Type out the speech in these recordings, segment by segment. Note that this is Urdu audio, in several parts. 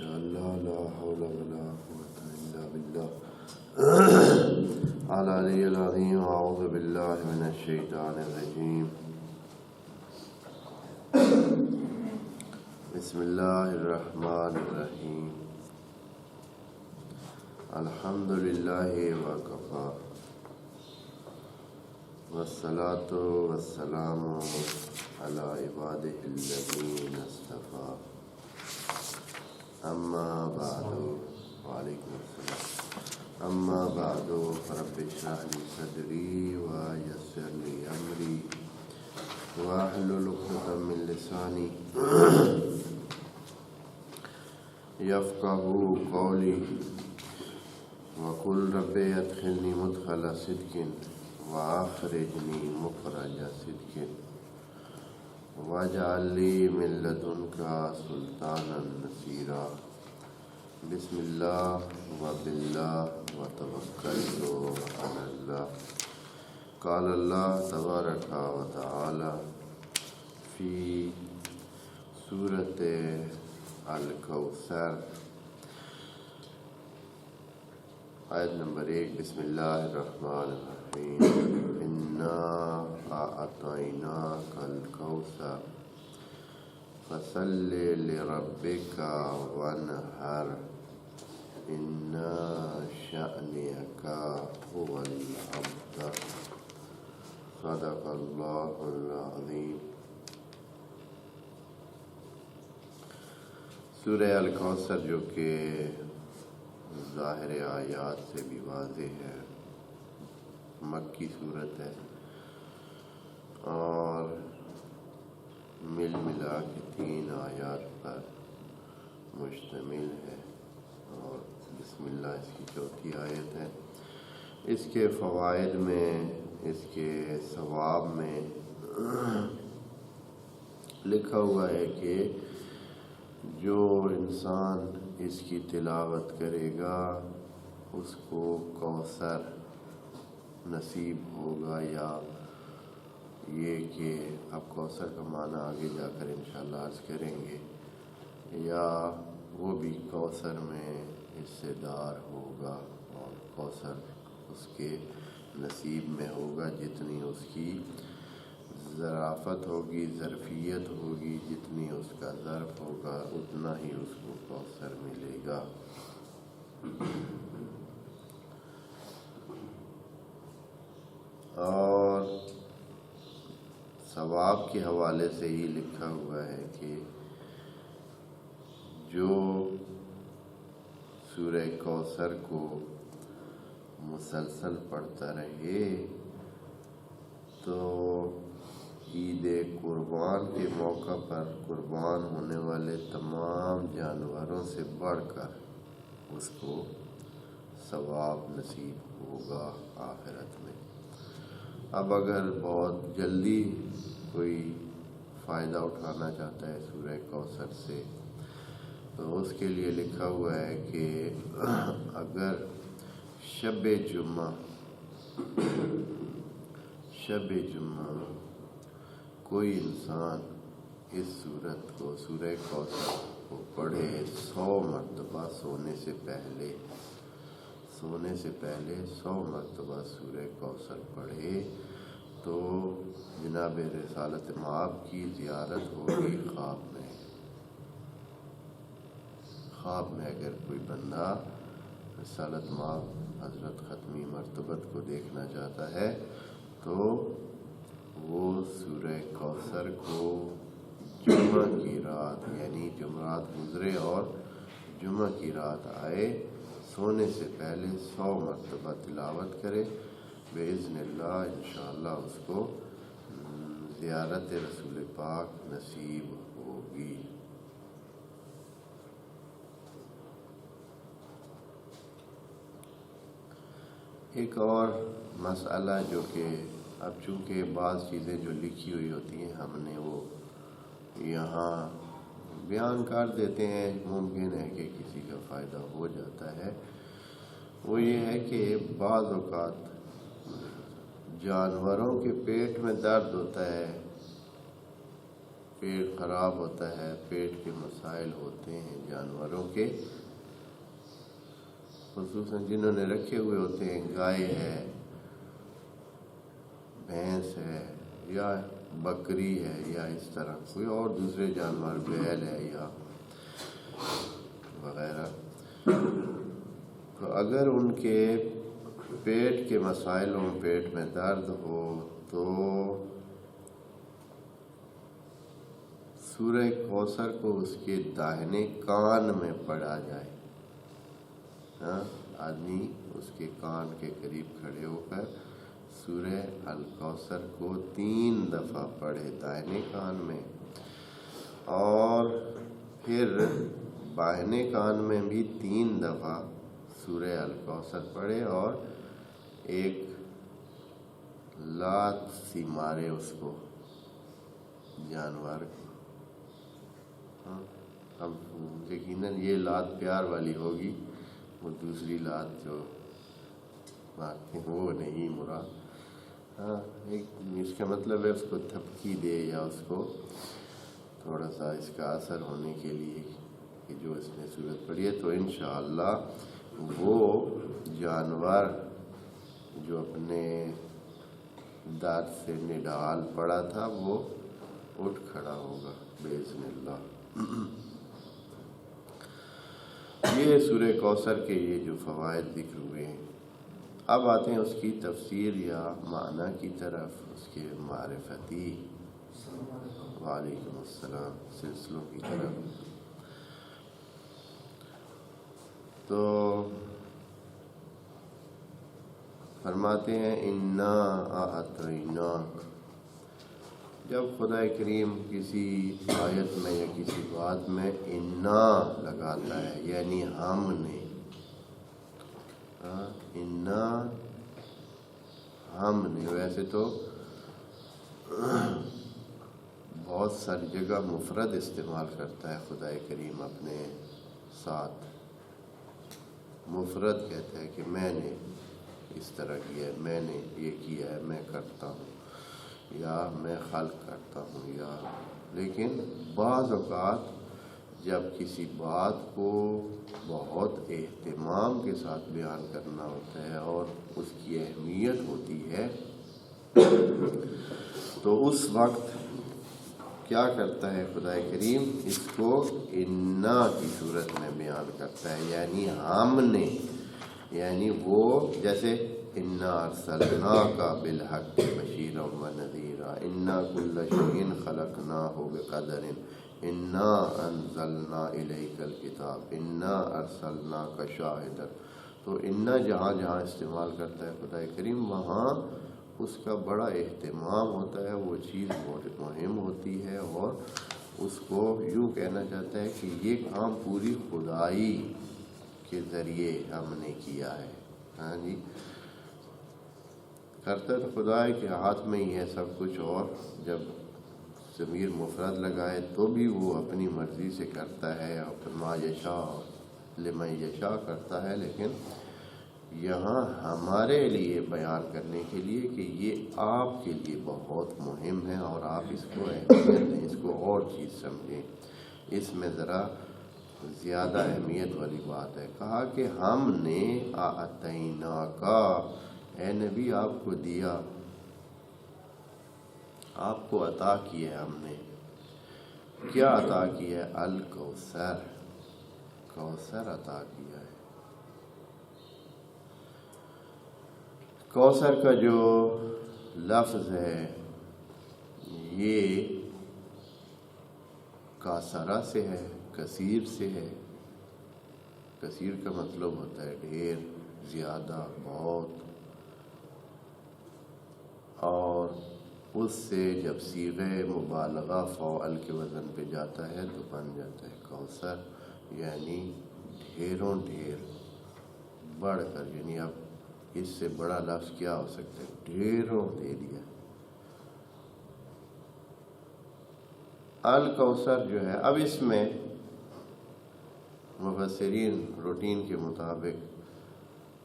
ماشاءاللہ لا حول ولا قوة الا باللہ العلی العظیم. اعوذ باللہ من الشیطان الرجیم. بسم اللہ الرحمن الرحیم. الحمد للہ وکفی والصلاة والسلام علی عبادہ الذین اصطفی. اما بعد. وعلیکم السلام. اما بعد فرب اشرح لی صدری ویسر لی امری واحلل عقدۃ من لسانی یفقہوا قولی وقل رب ادخلنی مدخل صدق واخرجنی مخرج صدق واجعل لی من لدنک سلطانا نصیرا. بسم اللہ وباللہ وتوکلت علی اللہ. قال اللہ تبارک و تعالی فی سورۃ الکوثر آیت نمبر 1. بسم اللہ الرحمن الرحیم. انا اعطیناک الکوثر فصل لربک وانحر ان شأنک هو الابتر. صدق اللہ العظیم. سورہ الکوثر جو کہ ظاہر آیات سے بھی واضح ہے، مکی صورت ہے اور مل ملا کے 3 آیات پر مشتمل ہے، اور بسم اللہ اس کی 4تھی آیت ہے. اس کے فوائد میں، اس کے ثواب میں لکھا ہوا ہے کہ جو انسان اس کی تلاوت کرے گا اس کو کوثر نصیب ہوگا، یا یہ کہ اب کوثر کا معنی آگے جا کر انشاءاللہ عرض کریں گے، یا وہ بھی کوثر میں حصے دار ہوگا اور کوثر اس کے نصیب میں ہوگا. جتنی اس کی ظرافت ہوگی، ظرفیت ہوگی، جتنی اس کا ظرف ہوگا اتنا ہی اس کو کوثر ملے گا. اور ثواب کے حوالے سے ہی لکھا ہوا ہے کہ جو سورہ کوثر کو مسلسل پڑھتا رہے تو عید قربان کے موقع پر قربان ہونے والے تمام جانوروں سے بڑھ کر اس کو ثواب نصیب ہوگا آخرت میں. اب اگر بہت جلدی کوئی فائدہ اٹھانا چاہتا ہے سورہ کوثر سے تو اس کے لیے لکھا ہوا ہے کہ اگر شب جمعہ کوئی انسان اس سورت کو، سورہ کوثر کو پڑھے 100 مرتبہ سونے سے پہلے 100 مرتبہ سورہ کوثر پڑھے تو جناب رسالت مآب کی زیارت ہوگی خواب میں اگر کوئی بندہ رسالت مآب حضرت ختمی مرتبت کو دیکھنا چاہتا ہے تو وہ سورہ کوثر کو جمعہ کی رات، یعنی جمعرات گزرے اور جمعہ کی رات آئے، سونے سے پہلے 100 مرتبہ تلاوت کرے، بإذن اللہ انشاءاللہ اس کو زیارت رسول پاک نصیب ہوگی. ایک اور مسئلہ جو کہ اب چونکہ بعض چیزیں جو لکھی ہوئی ہوتی ہیں ہم نے وہ یہاں بیان کر دیتے ہیں، ممکن ہے کہ کسی کا فائدہ ہو جاتا ہے. وہ یہ ہے کہ بعض اوقات جانوروں کے پیٹ میں درد ہوتا ہے پیٹ خراب ہوتا ہے، پیٹ کے مسائل ہوتے ہیں جانوروں کے، خصوصاً جنہوں نے رکھے ہوئے ہوتے ہیں، گائے ہے، بھینس ہے، یا بکری ہے، یا اس طرح کوئی اور دوسرے جانور، بیل ہے یا وغیرہ، تو اگر ان کے پیٹ کے مسائل ہوں، پیٹ میں درد ہو، تو سورہ کوثر کو اس کے داہنے کان میں پڑھا جائے۔ آدمی اس کے کان کے قریب کھڑے ہو کر سورہ الکوثر کو 3 دفعہ پڑھے دائنے کان میں، اور پھر بائنے کان میں بھی 3 دفعہ سورہ الکوثر پڑھے، اور ایک لات سی مارے اس کو، جانور کو۔ اب یقیناً یہ لات پیار والی ہوگی، وہ دوسری لات جو مارتے ہیں وہ نہیں مراد۔ اس کا مطلب ہے اس کو تھپکی دے، یا اس کو تھوڑا سا اس کا اثر ہونے کے لیے کہ جو اس نے صورت پڑھی ہے، تو انشاءاللہ وہ جانور جو اپنے دانت سے نڈال پڑا تھا وہ اٹھ کھڑا ہوگا باذن اللہ۔ یہ سورہ کوثر کے یہ جو فوائد ذکر ہوئے ہیں، اب آتے ہیں اس کی تفسیر یا معنی کی طرف، اس کے معرفتی وعلیکم السلام سلسلوں کی طرف۔ تو فرماتے ہیں انا اعطیناک۔ جب خدا کریم کسی آیت میں یا کسی بات میں انا لگاتا ہے، یعنی ہم نے، انا ہم نے، ویسے تو بہت ساری جگہ مفرد استعمال کرتا ہے خدا کریم اپنے ساتھ، مفرد کہتا ہے کہ میں نے اس طرح کیا ہے، میں نے یہ کیا ہے، میں کرتا ہوں، یا میں خلق کرتا ہوں، یا لیکن بعض اوقات جب کسی بات کو بہت اہتمام کے ساتھ بیان کرنا ہوتا ہے اور اس کی اہمیت ہوتی ہے، تو اس وقت کیا کرتا ہے خدا کریم، اس کو انا کی صورت میں بیان کرتا ہے، یعنی ہم نے، یعنی وہ جیسے انا ارسلناک بالحق بشیرا ونذیرا، انا کل شیء خلقناہ بقدر، انا انزلنا الیک الکتاب، انا ارسلناک شاہدا۔ تو انا جہاں جہاں استعمال کرتا ہے خدا کریم، وہاں اس کا بڑا اہتمام ہوتا ہے، وہ چیز بہت مہم ہوتی ہے، اور اس کو یوں کہنا چاہتا ہے کہ یہ کام پوری خدائی کے ذریعے ہم نے کیا ہے۔ ہاں جی، کرتا تو خدا ہے کہ ہاتھ میں ہی ہے سب کچھ، اور جب ضمیر مفرد لگائے تو بھی وہ اپنی مرضی سے کرتا ہے، اور ما یشاء لمن یشاء کرتا ہے، لیکن یہاں ہمارے لیے بیان کرنے کے لیے کہ یہ آپ کے لیے بہت مہم ہے، اور آپ اس کو اہمیت دیں، اس کو اور چیز سمجھیں، اس میں ذرا زیادہ اہمیت والی بات ہے۔ کہا کہ ہم نے اعطیناک، اے نبی آپ کو دیا، آپ کو عطا کیا ہم نے۔ کیا عطا کیا ہے؟ الکوثر، کوثر عطا کیا ہے۔ کوثر کا جو لفظ ہے یہ کاسرہ سے ہے، کثیر سے ہے۔ کثیر کا مطلب ہوتا ہے ڈھیر، زیادہ، بہت، اور اس سے جب صیغہ مبالغہ فعل کے وزن پہ جاتا ہے تو بن جاتا ہے کوثر، یعنی ڈھیروں ڈھیر، بڑھ کر، یعنی اب اس سے بڑا لفظ کیا ہو سکتا ہے، ڈھیروں دے دیا۔ الکوثر جو ہے، اب اس میں مفسرین روٹین کے مطابق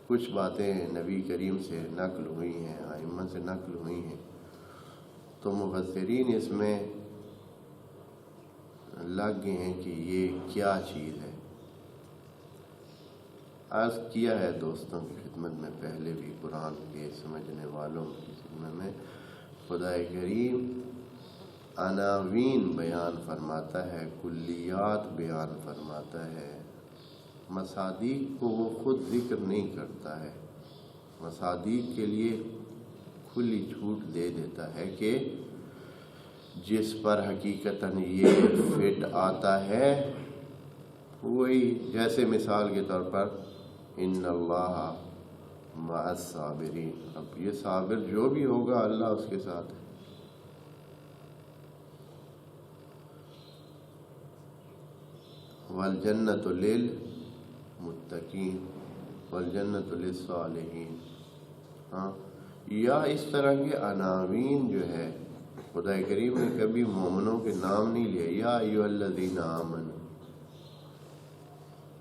کچھ باتیں نبی کریم سے نقل ہوئی ہیں، ائمہ سے نقل ہوئی ہیں، تو مفسرین اس میں لگ گئے ہیں کہ یہ کیا چیز ہے۔ عرض کیا ہے دوستوں کی خدمت میں پہلے بھی، قرآن کے سمجھنے والوں کی خدمت میں، خدا کریم عناوین بیان فرماتا ہے، کلیات بیان فرماتا ہے، مصادیق کو وہ خود ذکر نہیں کرتا ہے، مصادیق کے لیے کھلی چھوٹ دے دیتا ہے کہ جس پر حقیقتاً یہ فٹ آتا ہے وہی، جیسے مثال کے طور پر ان اللہ مع الصابرین، اب یہ صابر جو بھی ہوگا اللہ اس کے ساتھ ہے۔ والجنۃ للمتقین والجنۃ للصالحین، ہاں، یا اس طرح کے عناوین جو ہے خدا کریم نے کبھی مومنوں کے نام نہیں لیا، یا ایھا الذین آمنوا۔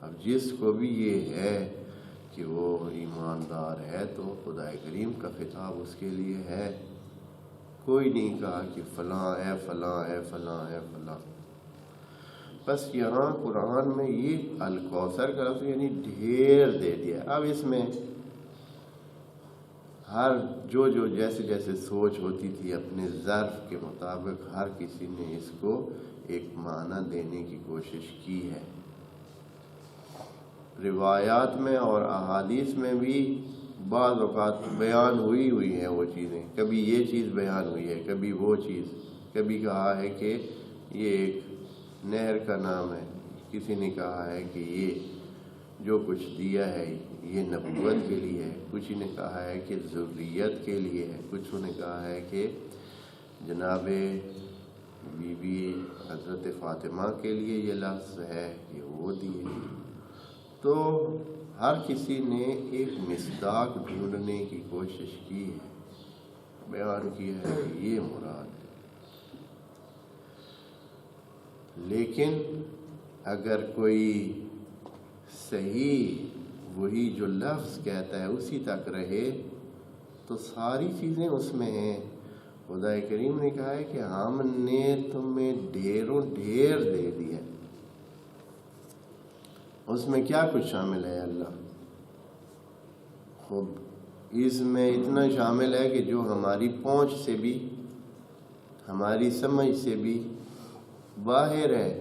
اب جس کو بھی یہ ہے کہ وہ ایماندار ہے تو خدا کریم کا خطاب اس کے لیے ہے، کوئی نہیں کہا کہ فلاں اے فلاں اے فلاں اے فلاں۔ بس یہاں قرآن میں یہ الکوثر کا لفظ یعنی ڈھیر دے دیا۔ اب اس میں ہر جو جیسے جیسے سوچ ہوتی تھی اپنے ظرف کے مطابق ہر کسی نے اس کو ایک معنی دینے کی کوشش کی ہے۔ روایات میں اور احادیث میں بھی بعض اوقات بیان ہوئی ہیں وہ چیزیں، کبھی یہ چیز بیان ہوئی ہے، کبھی وہ چیز، کبھی کہا ہے کہ یہ ایک نہر کا نام ہے، کسی نے کہا ہے کہ یہ جو کچھ دیا ہے یہ نبوت کے لیے ہے، کچھ نے کہا ہے کہ ذریت کے لیے ہے، کچھ نے کہا ہے کہ جناب بی بی حضرت فاطمہ کے لیے یہ لفظ ہے کہ وہ دیے۔ تو ہر کسی نے ایک مصداق ڈھونڈنے کی کوشش کی ہے، بیان کیا ہے کہ یہ مراد ہے۔ لیکن اگر کوئی صحیح وہی جو لفظ کہتا ہے اسی تک رہے تو ساری چیزیں اس میں ہیں۔ خدا کریم نے کہا ہے کہ ہم نے تمہیں ڈھیروں ڈھیر دے دیا، اس میں کیا کچھ شامل ہے اللہ؟ خب اس میں اتنا شامل ہے کہ جو ہماری پہنچ سے بھی، ہماری سمجھ سے بھی باہر ہے۔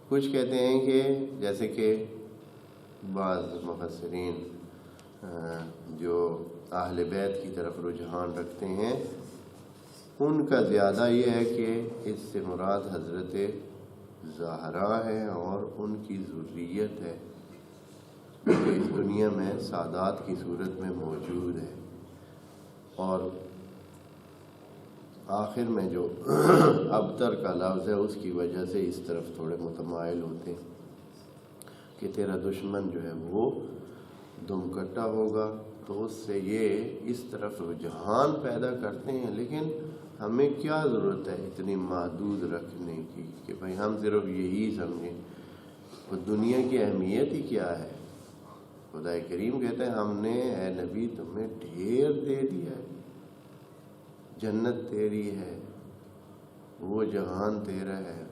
کچھ کہتے ہیں کہ جیسے کہ بعض مفسرین جو اہل بیت کی طرف رجحان رکھتے ہیں، ان کا زیادہ یہ ہے کہ اس سے مراد حضرت زہرا ہے اور ان کی ذریت ہے جو اس دنیا میں سادات کی صورت میں موجود ہے، اور آخر میں جو ابتر کا لفظ ہے اس کی وجہ سے اس طرف تھوڑے متمائل ہوتے ہیں کہ تیرا دشمن جو ہے وہ دم کٹا ہوگا، تو اس سے یہ اس طرف رجحان پیدا کرتے ہیں۔ لیکن ہمیں کیا ضرورت ہے اتنی محدود رکھنے کی کہ بھئی ہم صرف یہی سمجھیں؟ تو دنیا کی اہمیت ہی کیا ہے؟ خدا کریم کہتے ہیں ہم نے اے نبی تمہیں ڈھیر دے دیا ہے، جنت تیری ہے، وہ جہان تیرا ہے،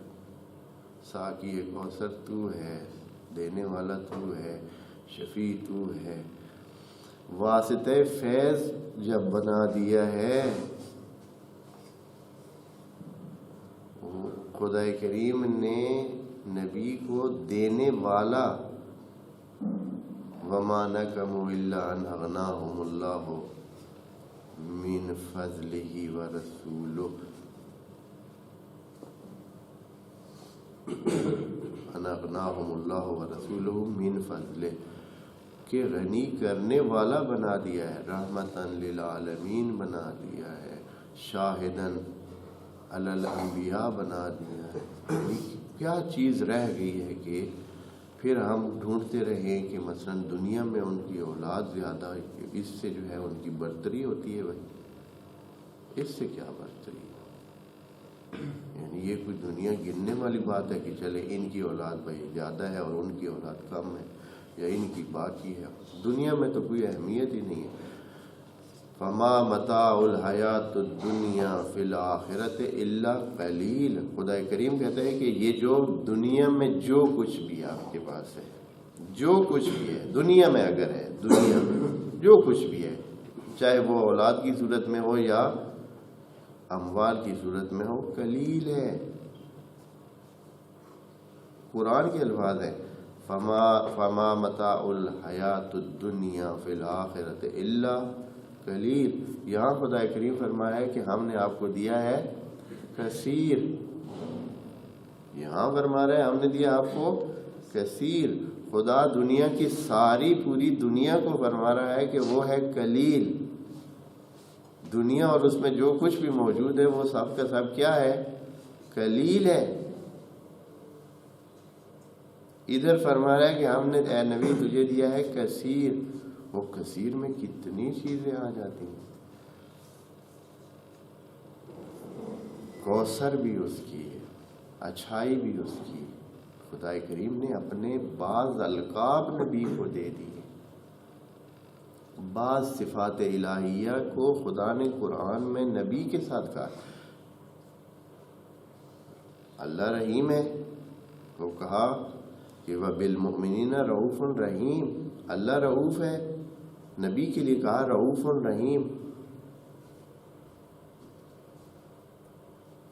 ساقی کوثر تو ہے، دینے والا تو ہے، شفیع تو ہے۔ واسطہ فیض جب بنا دیا ہے خدا کریم نے نبی کو دینے والا، وَمَا نَقَمُوا إِلَّا أَنْ أَغْنَاهُمُ اللَّهُ مِنْ فَضْلِهِ وَرَسُولُهُ أَنْ أَغْنَاهُمُ اللَّهُ وَرَسُولُهُ مِنْ فَضْلِهِ کہ غنی کرنے والا بنا دیا ہے، رحمتاً للعالمین بنا دیا ہے، شاہداً علی الانبیاء بنا دیا ہے۔ کیا چیز رہ گئی ہے کہ پھر ہم ڈھونڈتے رہیں کہ مثلا دنیا میں ان کی اولاد زیادہ ہے، اس سے جو ہے ان کی برتری ہوتی ہے؟ بھائی اس سے کیا برتری؟ یعنی یہ کوئی دنیا گننے والی بات ہے کہ چلے ان کی اولاد بھائی زیادہ ہے اور ان کی اولاد کم ہے، یا ان کی باقی ہے؟ دنیا میں تو کوئی اہمیت ہی نہیں ہے۔ فما متاع الحیات الدنیا فی الآخرۃ الا قلیل. خدا کریم کہتا ہے کہ یہ جو دنیا میں جو کچھ بھی آپ کے پاس ہے، جو کچھ بھی ہے دنیا میں، اگر ہے دنیا میں جو کچھ بھی ہے، چاہے وہ اولاد کی صورت میں ہو یا اموال کی صورت میں ہو، قلیل ہے. قرآن کے الفاظ ہیں فما متاع الحیات الدنیا فی الآخرۃ الا قلیل. یہاں خدا کریم فرمایا ہے کہ ہم نے آپ کو دیا ہے کثیر. یہاں فرما رہا ہے ہم نے دیا آپ کو کثیر. خدا دنیا کی ساری پوری دنیا کو فرما رہا ہے کہ وہ ہے قلیل. دنیا اور اس میں جو کچھ بھی موجود ہے وہ سب کا سب کیا ہے؟ قلیل ہے. ادھر فرما رہا ہے کہ ہم نے اے نبی تجھے دیا ہے کثیر. وہ کثیر میں کتنی چیزیں آ جاتی ہیں. کوثر بھی اس کی ہے، اچھائی بھی اس کی. خدا کریم نے اپنے بعض القاب نبی کو دے دیے، بعض صفات الہیہ کو خدا نے قرآن میں نبی کے ساتھ کہا. اللہ رحیم ہے، وہ کہا کہ وَبِالْمُؤْمِنِينَ رَؤُوفٌ رحیم. اللہ رؤوف ہے، نبی کے لیے کہا رؤوف رحیم.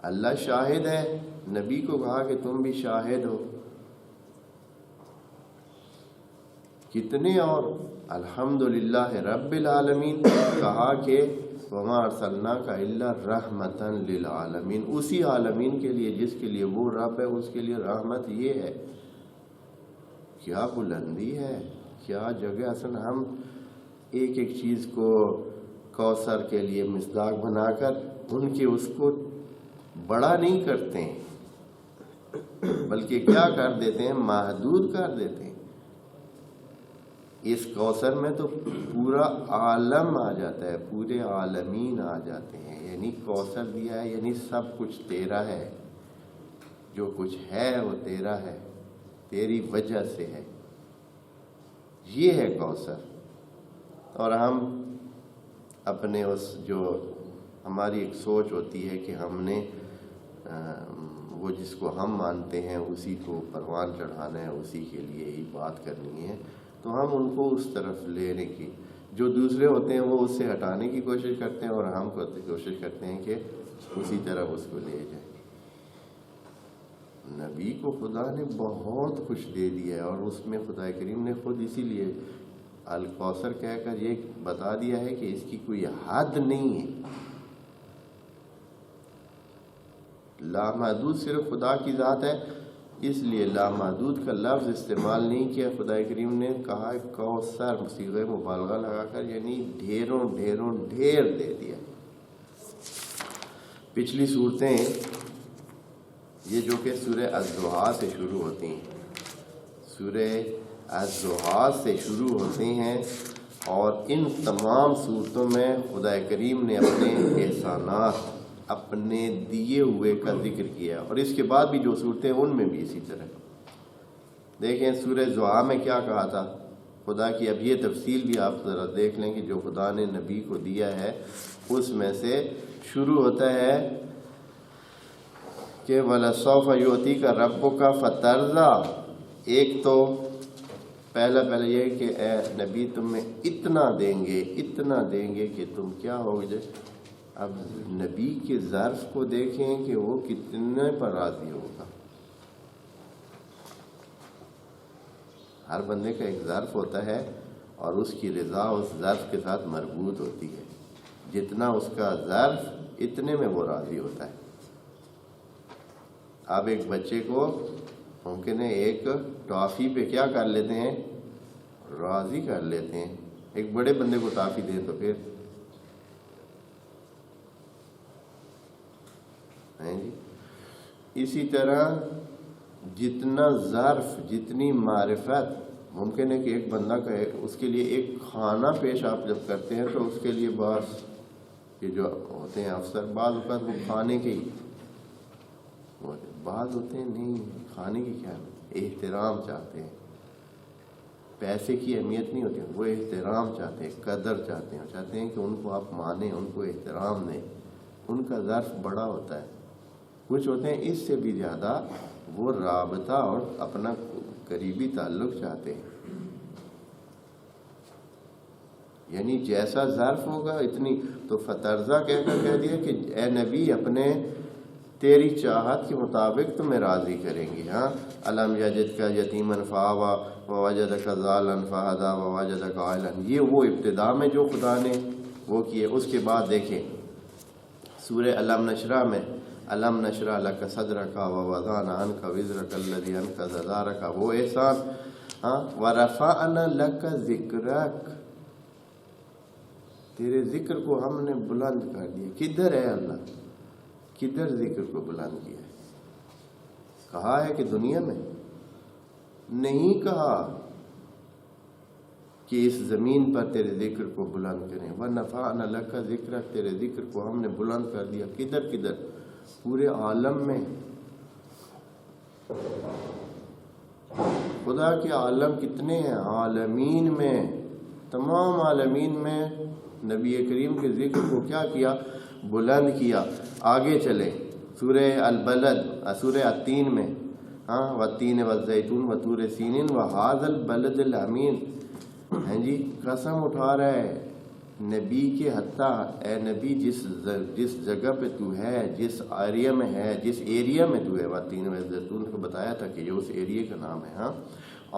اللہ شاہد ہے، نبی کو کہا کہ تم بھی شاہد ہو. کتنے اور الحمدللہ رب العالمین کہا کہ وما ارسلناک الا رحمتا للعالمین. اسی عالمین کے لیے جس کے لیے وہ رب ہے، اس کے لیے رحمت یہ ہے. کیا بلندی ہے، کیا جگہ. اصل ہم ایک ایک چیز کو کوثر کے لیے مصداق بنا کر ان کے اس کو بڑا نہیں کرتے ہیں، بلکہ کیا کر دیتے ہیں؟ محدود کر دیتے ہیں. اس کوثر میں تو پورا عالم آ جاتا ہے، پورے عالمین آ جاتے ہیں. یعنی کوثر دیا ہے یعنی سب کچھ تیرا ہے، جو کچھ ہے وہ تیرا ہے، تیری وجہ سے ہے. یہ ہے کوثر. اور ہم اپنے اس جو ہماری ایک سوچ ہوتی ہے کہ ہم نے وہ جس کو ہم مانتے ہیں اسی کو پروان چڑھانا ہے، اسی کے لیے ہی بات کرنی ہے، تو ہم ان کو اس طرف لینے کی، جو دوسرے ہوتے ہیں وہ اس سے ہٹانے کی کوشش کرتے ہیں، اور ہم کوشش کرتے ہیں کہ اسی طرف اس کو لے جائیں. نبی کو خدا نے بہت کچھ دے دیا ہے، اور اس میں خدا کریم نے خود اسی لیے الکوثر کہہ کر یہ بتا دیا ہے کہ اس کی کوئی حد نہیں ہے. لامحدود صرف خدا کی ذات ہے، اس لیے لامحدود کا لفظ استعمال نہیں کیا. خدا کریم نے کہا کوثر صیغہ مبالغہ لگا کر، یعنی ڈھیروں ڈھیروں ڈھیر دے دیا. پچھلی صورتیں یہ جو کہ سورہ الضحیٰ سے شروع ہوتی ہیں، سورہ الضحیٰ سے شروع ہوتی ہیں، اور ان تمام صورتوں میں خدا کریم نے اپنے احسانات، اپنے دیے ہوئے کا ذکر کیا. اور اس کے بعد بھی جو صورتیں ان میں بھی اسی طرح. دیکھیں سورہ ضحیٰ میں کیا کہا تھا خدا کی. اب یہ تفصیل بھی آپ ذرا دیکھ لیں کہ جو خدا نے نبی کو دیا ہے اس میں سے شروع ہوتا ہے کہ وَلَسَوْفَ يُؤْتِيكَ رَبُّكَ فَتَرْضَىٰ. ایک تو پہلے یہ کہ اے نبی تمہیں اتنا دیں گے کہ تم کیا ہو جائے. اب نبی کے ظرف کو دیکھیں کہ وہ کتنے پر راضی ہوگا. ہر بندے کا ایک ظرف ہوتا ہے، اور اس کی رضا اس ظرف کے ساتھ مربوط ہوتی ہے. جتنا اس کا ظرف اتنے میں وہ راضی ہوتا ہے. آپ ایک بچے کو ممکن ہے ایک ٹافی پہ کیا کر لیتے ہیں؟ راضی کر لیتے ہیں. ایک بڑے بندے کو ٹافی دیں تو پھر جی. اسی طرح جتنا ظرف، جتنی معرفت، ممکن ہے کہ ایک بندہ کا اس کے لیے ایک کھانا پیش آپ جب کرتے ہیں تو اس کے لیے بس یہ جو ہوتے ہیں افسر، بعض اوقات وہ کھانے کے ہی، بعض ہوتے ہیں نہیں کھانے کی، کیا احترام چاہتے ہیں. پیسے کی اہمیت نہیں ہوتی، وہ احترام چاہتے ہیں، قدر چاہتے ہیں، چاہتے ہیں کہ ان کو آپ مانیں، ان کو احترام دیں، ان کا ظرف بڑا ہوتا ہے۔ کچھ ہوتے ہیں اس سے بھی زیادہ وہ رابطہ اور اپنا قریبی تعلق چاہتے ہیں، یعنی جیسا ظرف ہوگا اتنی۔ تو فترضہ کہہ دیا کہ اے نبی اپنے تیری چاہت کے مطابق تمہیں راضی کریں گے۔ ہاں، الم یجدک یتیما فآویٰ ووجدک ضالا فہدیٰ ووجدک عائلا، یہ وہ ابتدا میں جو خدا نے وہ کیے۔ اس کے بعد دیکھیں سورہ الم نشرح میں، الم نشرح لک صدرک ووضعنا عنک وزرک الذی انقض ظہرک، وہ احسان۔ ہاں، ورفعنا لک ذکرک، تیرے ذکر کو ہم نے بلند کر دیا۔ کدھر ہے اللہ؟ کدھر ذکر کو بلند کیا ہے؟ کہا ہے کہ دنیا میں نہیں کہا کہ اس زمین پر تیرے ذکر کو بلند کریں۔ وَنَفَعْنَا لَكَ ذِكْرَكَ، تیرے ذکر کو ہم نے بلند کر دیا۔ کدھر کدھر؟ پورے عالم میں۔ خدا کے عالم کتنے ہیں؟ عالمین میں، تمام عالمین میں نبی کریم کے ذکر کو کیا کیا؟ بلند کیا۔ آگے چلیں سورہ البلد، سورہ التین میں، ہاں، والتین والزیتون وطور سینین وہذا البلد الامین، ہیں جی، قسم اٹھا رہا ہے نبی کے، حتیٰ اے نبی جس جگہ پہ تو ہے، جس ایریا میں ہے، جس ایریا میں تو ہے، والتین والزیتون کو بتایا تھا کہ یہ اس ایریا کا نام ہے۔ ہاں،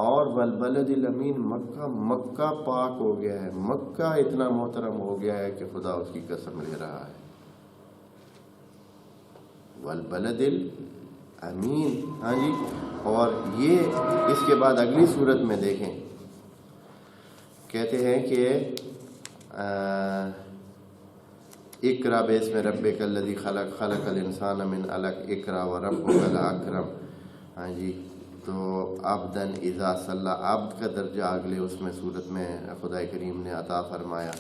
اور والبلد الامین، مکہ، مکہ پاک ہو گیا ہے، مکہ اتنا محترم ہو گیا ہے کہ خدا اس کی قسم لے رہا ہے۔ والبلد الامین، ہاں جی۔ اور یہ اس کے بعد اگلی صورت میں دیکھیں، کہتے ہیں کہ اقرا باسم ربک الذی خلق، خلق الانسان من علق، اقرا وربک الاکرم، ہاں جی۔ تو عبدن اذا صلی، عبد کا درجہ اگلے اس میں صورت میں خدا کریم نے عطا فرمایا۔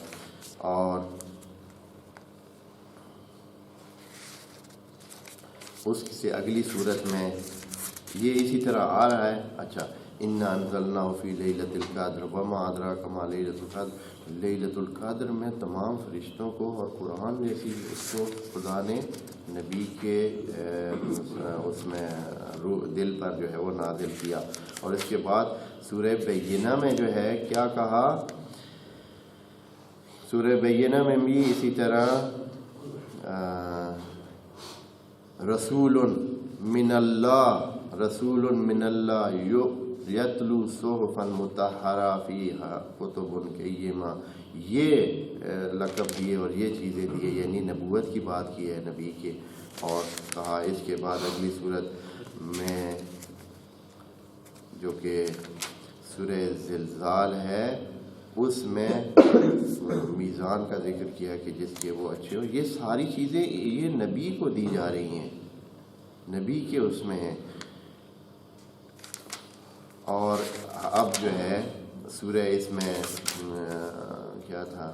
اور اس سے اگلی صورت میں یہ اسی طرح آ رہا ہے۔ اچھا، انا انزلناہ فی لیلۃ القدر وما ادراک ما لیلۃ القدر، لیلۃ القدر میں تمام فرشتوں کو اور قرآن جیسی اس کو خدا نے نبی کے اس میں دل پر جو ہے وہ نازل کیا۔ اور اس کے بعد سورہ بینہ میں جو ہے کیا کہا؟ سورہ بینہ میں بھی اسی طرح رسول من اللہ، رسول من اللہ یتلو صحفا مطہرہ فیہا کتب قیمہ، یہ لقب دیے اور یہ چیزیں دیے، یعنی نبوت کی بات کی ہے نبی کے۔ اور کہا اس کے بعد اگلی صورت میں جو کہ سورہ زلزال ہے، اس میں میزان کا ذکر کیا کہ جس کے وہ اچھے ہو۔ یہ ساری چیزیں یہ نبی کو دی جا رہی ہیں، نبی کے اس میں ہیں۔ اور اب جو ہے سورہ اس میں کیا تھا،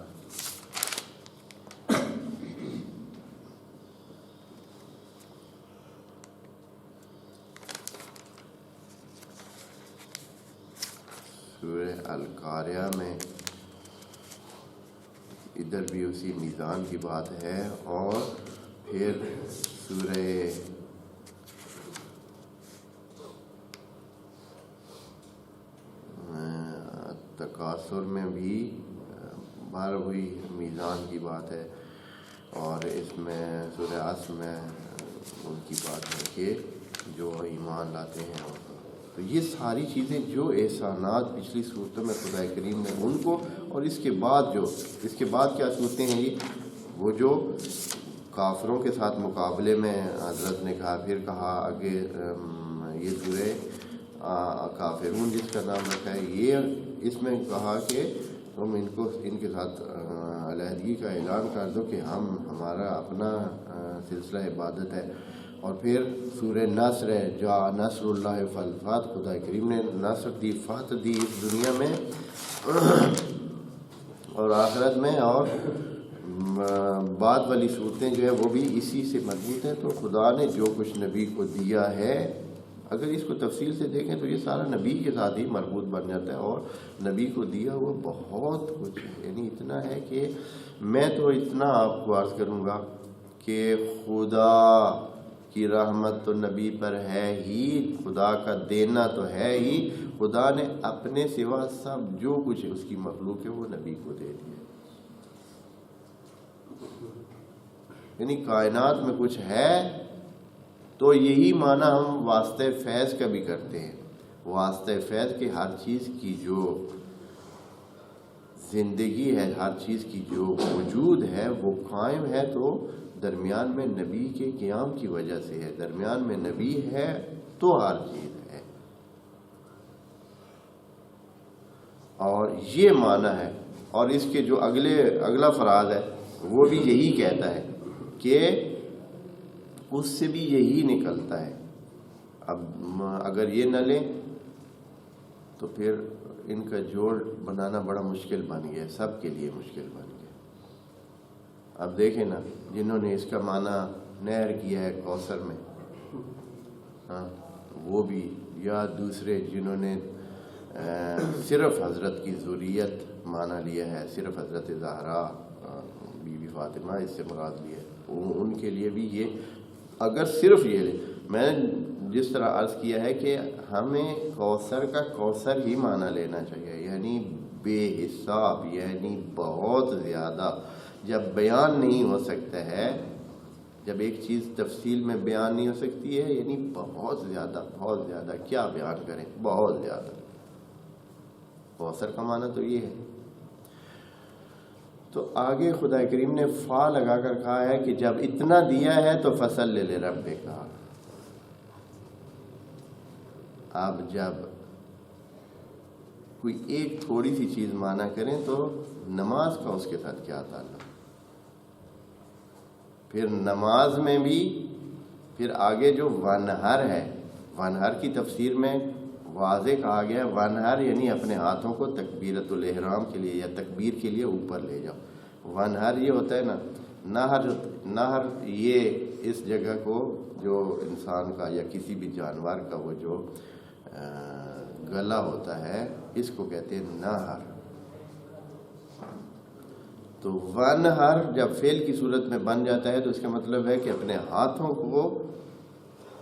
سورہ القاریہ میں ادھر بھی اسی میزان کی بات ہے۔ اور پھر سورہ تکاثر میں بھی بار ہوئی میزان کی بات ہے۔ اور اس میں سورہ عصر میں ان کی بات ہے کہ جو ایمان لاتے ہیں۔ تو یہ ساری چیزیں جو احسانات پچھلی صورتوں میں خدا کریم نے ان کو، اور اس کے بعد کیا صورتیں ہیں، وہ جو کافروں کے ساتھ مقابلے میں حضرت نے کہا، پھر کہا آگے یہ سورہ کافرون جس کا نام رکھا ہے، یہ اس میں کہا کہ تم ان کے ساتھ علیحدگی کا اعلان کر دو کہ ہمارا اپنا سلسلہ عبادت ہے۔ اور پھر سورہ نصر ہے، جا نصر اللہ فالفتح، خدا کریم نے نصر دی، فتح دی اس دنیا میں اور آخرت میں۔ اور بعد والی صورتیں جو ہے وہ بھی اسی سے مربوط ہیں۔ تو خدا نے جو کچھ نبی کو دیا ہے اگر اس کو تفصیل سے دیکھیں تو یہ سارا نبی کے ساتھ ہی مربوط بن جاتا ہے، اور نبی کو دیا ہوا بہت کچھ ہے، یعنی اتنا ہے کہ میں تو اتنا آپ کو عرض کروں گا کہ خدا کی رحمت تو نبی پر ہے ہی، خدا کا دینا تو ہے ہی، خدا نے اپنے سوا سب جو کچھ ہے اس کی مخلوق ہے وہ نبی کو دے دیا۔ یعنی کائنات میں کچھ ہے تو یہی معنی ہم واسطہ فیض کا بھی کرتے ہیں۔ واسطہ فیض کہ ہر چیز کی جو زندگی ہے، ہر چیز کی جو وجود ہے وہ قائم ہے تو درمیان میں نبی کے قیام کی وجہ سے ہے، درمیان میں نبی ہے تو ہر چیز ہے۔ اور یہ معنی ہے، اور اس کے جو اگلا فراز ہے وہ بھی یہی کہتا ہے کہ اس سے بھی یہی نکلتا ہے۔ اب اگر یہ نہ لیں تو پھر ان کا جوڑ بنانا بڑا مشکل بن گیا، سب کے لیے مشکل بن گیا۔ اب دیکھیں نا، جنہوں نے اس کا معنی نہر کیا ہے کوثر میں، ہاں وہ بھی، یا دوسرے جنہوں نے صرف حضرت کی ذریت معنی لیا ہے، صرف حضرت زہرا بی بی فاطمہ اس سے مراد لیا ہے، ان کے لیے بھی یہ، اگر صرف یہ لے، میں نے جس طرح عرض کیا ہے کہ ہمیں کوثر کا کوثر ہی معنی لینا چاہیے، یعنی بے حساب، یعنی بہت زیادہ۔ جب بیان نہیں ہو سکتا ہے، جب ایک چیز تفصیل میں بیان نہیں ہو سکتی ہے، یعنی بہت زیادہ، بہت زیادہ، کیا بیان کریں، بہت زیادہ۔ کوثر کا معنی تو یہ ہے۔ تو آگے خدا کریم نے فا لگا کر کہا ہے کہ جب اتنا دیا ہے تو فصل لے رب کا۔ اب جب کوئی ایک تھوڑی سی چیز مانا کریں تو نماز کا اس کے ساتھ کیا تعلق، پھر نماز میں بھی، پھر آگے جو ونہر ہے، ونہر کی تفسیر میں واضح کہا گیا ہے، ونہر یعنی اپنے ہاتھوں کو تکبیرۃ الاحرام کے لیے یا تکبیر کے لیے اوپر لے جاؤ۔ ونہر یہ ہوتا ہے نا، نہر یہ اس جگہ کو جو انسان کا یا کسی بھی جانور کا وہ جو گلا ہوتا ہے اس کو کہتے ہیں نہر۔ تو ونہر جب فعل کی صورت میں بن جاتا ہے تو اس کا مطلب ہے کہ اپنے ہاتھوں کو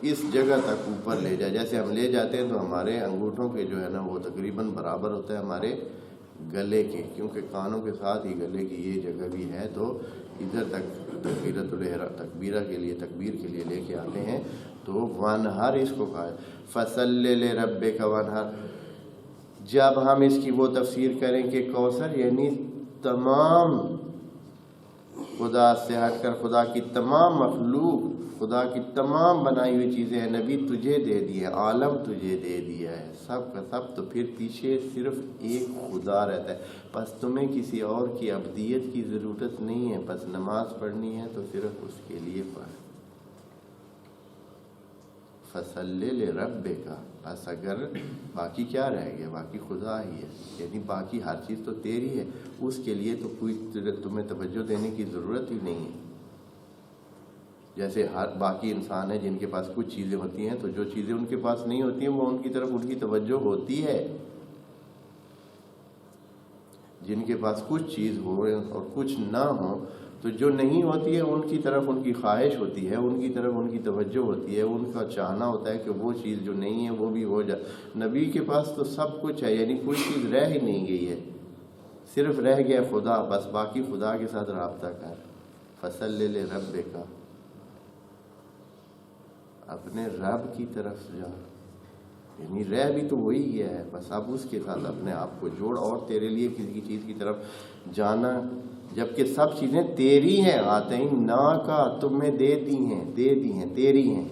اس جگہ تک اوپر لے جائے، جیسے ہم لے جاتے ہیں تو ہمارے انگوٹھوں کے جو ہے نا وہ تقریباً برابر ہوتا ہے ہمارے گلے کے، کیونکہ کانوں کے ساتھ ہی گلے کی یہ جگہ بھی ہے، تو ادھر تک تکبیرہ کے لیے، تکبیر کے لیے لے کے آتے ہیں۔ تو ونہر اس کو کہا ہے، فصل لربک ونہر۔ جب ہم اس کی وہ تفسیر کریں کہ کوثر یعنی تمام خدا سے ہٹ کر خدا کی تمام مخلوق، خدا کی تمام بنائی ہوئی چیزیں ہیں، نبی تجھے دے دی ہے، عالم تجھے دے دیا ہے، سب کا سب، تو پھر پیچھے صرف ایک خدا رہتا ہے، بس تمہیں کسی اور کی عبدیت کی ضرورت نہیں ہے، بس نماز پڑھنی ہے تو صرف اس کے لیے پڑھ۔ فصلی لربک، بس اگر باقی کیا رہ گیا، باقی خدا ہی ہے، یعنی باقی ہر چیز تو تیری ہے، اس کے لیے تو کوئی تمہیں توجہ دینے کی ضرورت ہی نہیں ہے۔ جیسے ہر باقی انسان ہے جن کے پاس کچھ چیزیں ہوتی ہیں، تو جو چیزیں ان کے پاس نہیں ہوتی ہیں وہ ان کی طرف ان کی توجہ ہوتی ہے۔ جن کے پاس کچھ چیز ہو اور کچھ نہ ہو تو جو نہیں ہوتی ہے ان کی طرف ان کی خواہش ہوتی ہے، ان کی طرف ان کی توجہ ہوتی ہے، ان کا چاہنا ہوتا ہے کہ وہ چیز جو نہیں ہے وہ بھی ہو جائے۔ نبی کے پاس تو سب کچھ ہے، یعنی کوئی چیز رہ ہی نہیں گئی ہے، صرف رہ گیا خدا، بس باقی خدا کے ساتھ رابطہ کر۔ فصل لربک، اپنے رب کی طرف جا، یعنی رہ بھی تو وہی گیا ہے، بس اب اس کے ساتھ اپنے آپ کو جوڑ، اور تیرے لیے کسی چیز کی طرف جانا، جبکہ سب چیزیں تیری ہیں، آتین نا کا تمہیں دے دی ہیں، تیری ہیں۔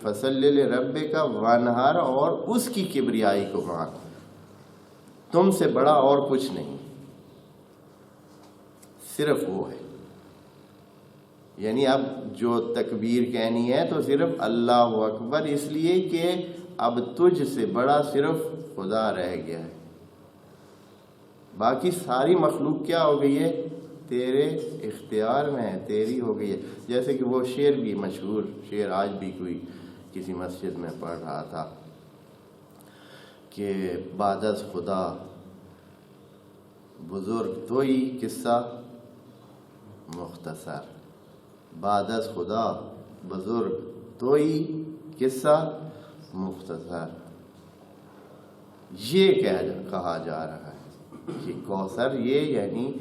فصل لربک ونہر، اور اس کی کبریائی کو مان، تم سے بڑا اور کچھ نہیں، صرف وہ ہے۔ یعنی اب جو تکبیر کہنی ہے تو صرف اللہ اکبر، اس لیے کہ اب تجھ سے بڑا صرف خدا رہ گیا ہے، باقی ساری مخلوق کیا ہو گئی ہے، تیرے اختیار میں ہے، تیری ہو گئی ہے. جیسے کہ وہ شعر بھی مشہور شعر آج بھی کوئی کسی مسجد میں پڑھ رہا تھا کہ بعد از خدا بزرگ توئی قصہ مختصر، بعد از خدا بزرگ توئی قصہ مختصر. یہ کہا جا رہا ہے کہ کوثر یہ یعنی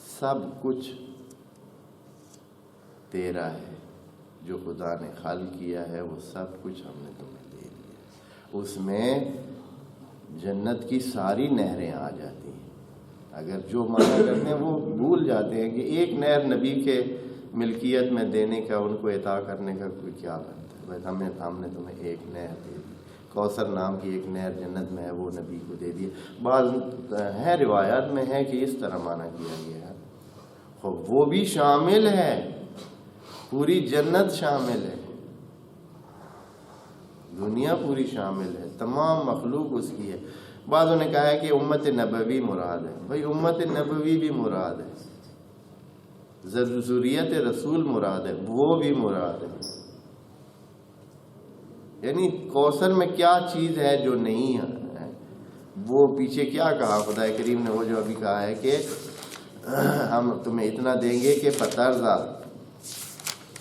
سب کچھ تیرا ہے، جو خدا نے خلق کیا ہے وہ سب کچھ ہم نے تمہیں دے دیا. اس میں جنت کی ساری نہریں آ جاتی ہیں. اگر جو معنی کرتے ہیں وہ بھول جاتے ہیں کہ ایک نہر نبی کے ملکیت میں دینے کا، ان کو عطا کرنے کا کوئی کیا بنتا ہے. بس ہم نے تمہیں ایک نہر دے دی، کوثر نام کی ایک نہر جنت میں ہے، وہ نبی کو دے دی. بعض ہے روایات میں ہے کہ اس طرح معنی کیا گیا ہے، وہ بھی شامل ہے، پوری جنت شامل ہے، دنیا پوری شامل ہے، تمام مخلوق اس کی ہے. بعضوں نے کہا ہے کہ امت نبوی مراد ہے. بھائی امت نبوی بھی مراد ہے، ذریت رسول مراد ہے، وہ بھی مراد ہے. یعنی کوثر میں کیا چیز ہے جو نہیں ہے. وہ پیچھے کیا کہا خدا کریم نے، وہ جو ابھی کہا ہے کہ ہم تمہیں اتنا دیں گے کہ فترضا،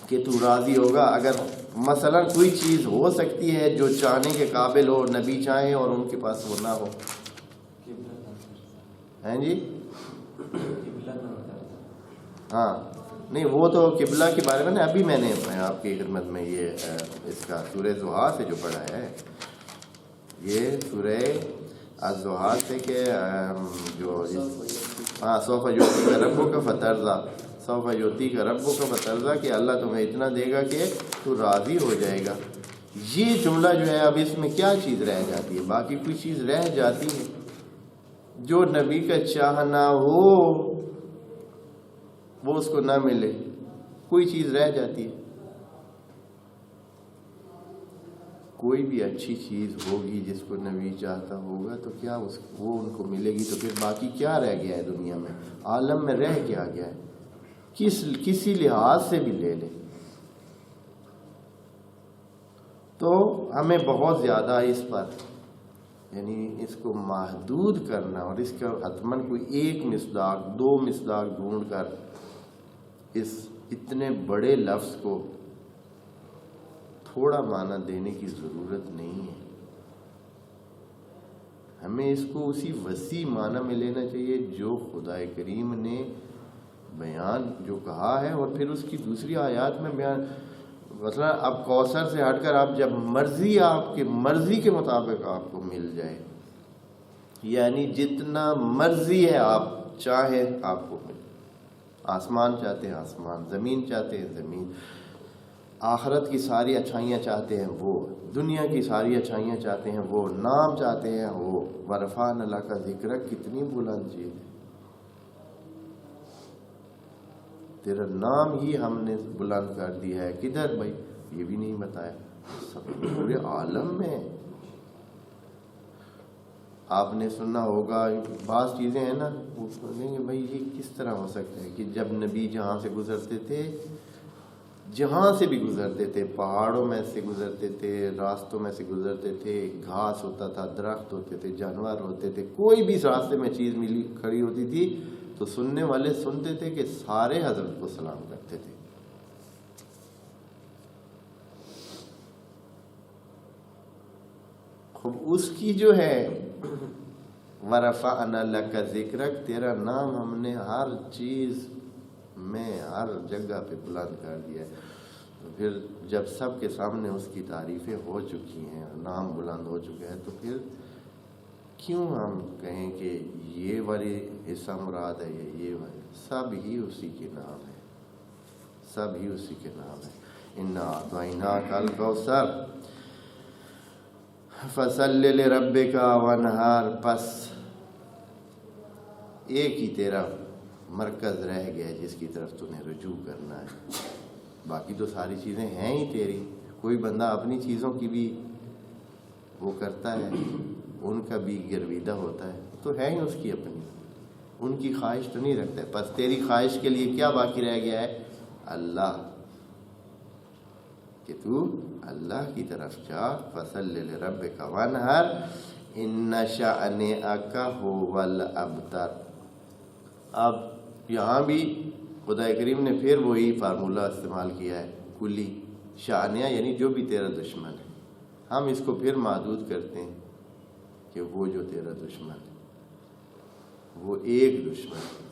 کہ تو راضی ہوگا. اگر مثلا کوئی چیز ہو سکتی ہے جو چاہنے کے قابل ہو، نبی چاہیں اور ان کے پاس وہ نہ ہو. ہیں جی ہاں نہیں، وہ تو قبلہ کے بارے میں ابھی میں نے آپ کی خدمت میں یہ اس کا سورہ ضحیٰ سے جو پڑھا ہے، یہ سورہ الضحیٰ سے کہ جو سوف یؤتی کا ربو کا فترضا، سوف یؤتی کا ربو کا فترضا، کہ اللہ تمہیں اتنا دے گا کہ تو راضی ہو جائے گا. یہ جملہ جو ہے اب اس میں کیا چیز رہ جاتی ہے؟ باقی کوئی چیز رہ جاتی ہے جو نبی کا چاہنا ہو وہ اس کو نہ ملے، کوئی چیز رہ جاتی ہے. کوئی بھی اچھی چیز ہوگی جس کو نبی چاہتا ہوگا تو کیا وہ ان کو ملے گی. تو پھر باقی کیا رہ گیا ہے دنیا میں، عالم میں رہ کیا گیا ہے؟ کسی لحاظ سے بھی لے لے تو ہمیں بہت زیادہ اس پر یعنی اس کو محدود کرنا، اور اس کا حتماً کوئی ایک مصداق، دو مصداق ڈھونڈ کر اس اتنے بڑے لفظ کو تھوڑا معنی دینے کی ضرورت نہیں ہے. ہمیں اس کو اسی وسیع معنی میں لینا چاہیے جو خدا کریم نے بیان جو کہا ہے، اور پھر اس کی دوسری آیات میں بیان. مثلا اب کوثر سے ہٹ کر آپ جب مرضی، آپ کی مرضی کے مطابق آپ کو مل جائے، یعنی جتنا مرضی ہے آپ چاہیں آپ کو مل. آسمان چاہتے ہیں آسمان، زمین چاہتے ہیں زمین، آخرت کی ساری اچھائیاں چاہتے ہیں وہ، دنیا کی ساری اچھائیاں چاہتے ہیں وہ، نام چاہتے ہیں وہ. ورفعنا لک ذکرک، کتنی بلند چیز ہے، تیرا نام ہی ہم نے بلند کر دیا ہے. کدھر بھائی؟ یہ بھی نہیں بتایا. سب پورے عالم میں. آپ نے سننا ہوگا بعض چیزیں ہیں نا، وہ بولیں گے بھائی یہ کس طرح ہو سکتا ہے کہ جب نبی جہاں سے گزرتے تھے، جہاں سے بھی گزرتے تھے، پہاڑوں میں سے گزرتے تھے، راستوں میں سے گزرتے تھے، گھاس ہوتا تھا، درخت ہوتے تھے، جانور ہوتے تھے، کوئی بھی راستے میں چیز ملی کھڑی ہوتی تھی تو سننے والے سنتے تھے کہ سارے حضرت کو سلام کرتے تھے. خوب اس کی جو ہے ورفعنا لک ذکرک، تیرا نام ہم نے ہر چیز میں ہر جگہ پہ بلند کر دیا ہے. تو پھر جب سب کے سامنے اس کی تعریفیں ہو چکی ہیں، نام بلند ہو چکا ہے، تو پھر کیوں ہم کہیں کہ یہ والی حصہ مراد ہے یا یہ والی؟ سب ہی اسی کے نام ہے، سب ہی اسی کے نام ہے. انا اعطیناک الکوثر فصل لربک وانحر. پس ایک ہی تیرا مرکز رہ گیا ہے جس کی طرف تمہیں رجوع کرنا ہے، باقی تو ساری چیزیں ہیں ہی تیری. کوئی بندہ اپنی چیزوں کی بھی وہ کرتا ہے، ان کا بھی گرویدہ ہوتا ہے، تو ہے ہی اس کی اپنی. ان کی خواہش تو نہیں رکھتے. بس تیری خواہش کے لیے کیا باقی رہ گیا ہے؟ اللہ، کہ تو اللہ کی طرف جا. فصل لربک وانحر ان شأنک هو الابتر. اب یہاں بھی خدا کریم نے پھر وہی فارمولہ استعمال کیا ہے، کلی. شأنیہ یعنی جو بھی تیرا دشمن ہے. ہم اس کو پھر محدود کرتے ہیں کہ وہ جو تیرا دشمن ہے وہ ایک دشمن ہے.